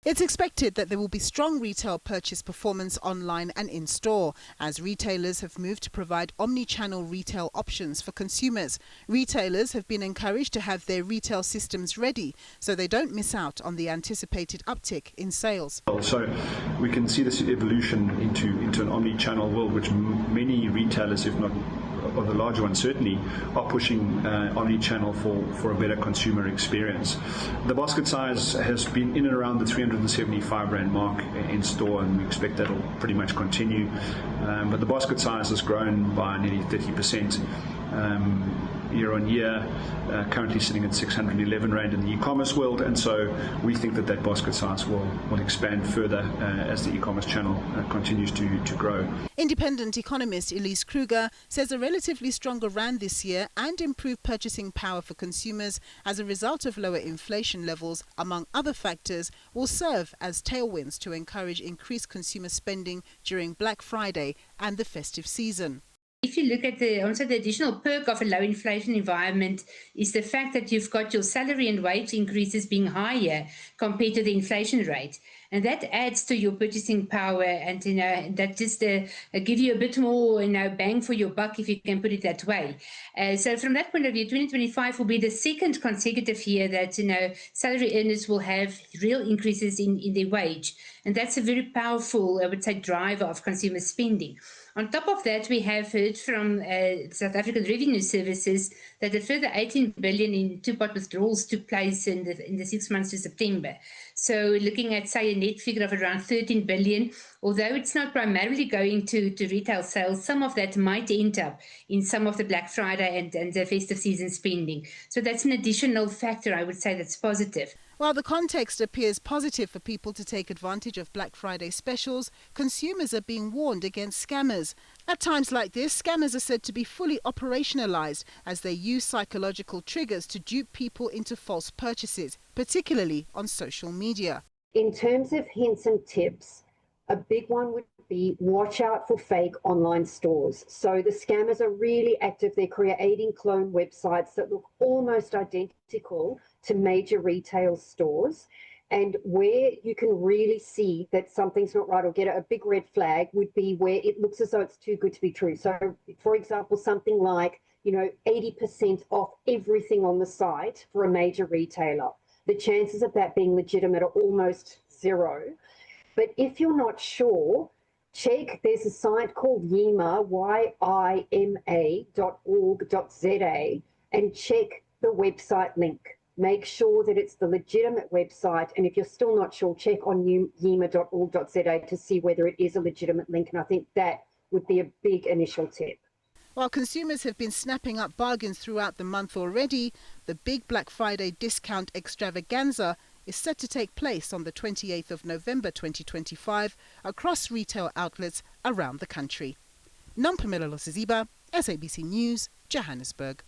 It's expected that there will be strong retail purchase performance online and in-store as retailers have moved to provide omni-channel retail options for consumers. Retailers have been encouraged to have their retail systems ready so they don't miss out on the anticipated uptick in sales. So we can see this evolution into an omni-channel world, which many retailers, if not or the larger ones certainly, are pushing omni-channel for a better consumer experience. The basket size has been in and around the 375 Rand mark in store, and we expect that will pretty much continue. But the basket size has grown by nearly 30%. Year on year, currently sitting at 611 Rand in the e-commerce world, and so we think that basket size will expand further as the e-commerce channel continues to grow. Independent economist Elise Kruger says a relatively stronger rand this year and improved purchasing power for consumers as a result of lower inflation levels, among other factors, will serve as tailwinds to encourage increased consumer spending during Black Friday and the festive season. If you look at the additional perk of a low inflation environment is the fact that you've got your salary and wage increases being higher compared to the inflation rate. And that adds to your purchasing power, and that just give you a bit more bang for your buck, if you can put it that way. So from that point of view, 2025 will be the second consecutive year that salary earners will have real increases in their wage, and that's a very powerful, I would say, driver of consumer spending. On top of that, we have heard from South African Revenue Services that a further 18 billion in two-pot withdrawals took place in the 6 months to September. So looking at, say, a net figure of around 13 billion, although it's not primarily going to retail sales, some of that might end up in some of the Black Friday and the festive season spending. So that's an additional factor, I would say, that's positive. While the context appears positive for people to take advantage of Black Friday specials, consumers are being warned against scammers. At times like this, scammers are said to be fully operationalized as they use psychological triggers to dupe people into false purchases, particularly on social media. In terms of hints and tips, a big one would be watch out for fake online stores. So the scammers are really active. They're creating clone websites that look almost identical to major retail stores. And where you can really see that something's not right or get a big red flag would be where it looks as though it's too good to be true. So, for example, something like, 80% off everything on the site for a major retailer. The chances of that being legitimate are almost zero. But if you're not sure, check, there's a site called YIMA, yima.org.za, and check the website link. Make sure that it's the legitimate website, and if you're still not sure, check on yima.org.za to see whether it is a legitimate link, and I think that would be a big initial tip. While consumers have been snapping up bargains throughout the month already, the big Black Friday discount extravaganza is set to take place on the 28th of November 2025 across retail outlets around the country. Nampumela Losiziba, SABC News, Johannesburg.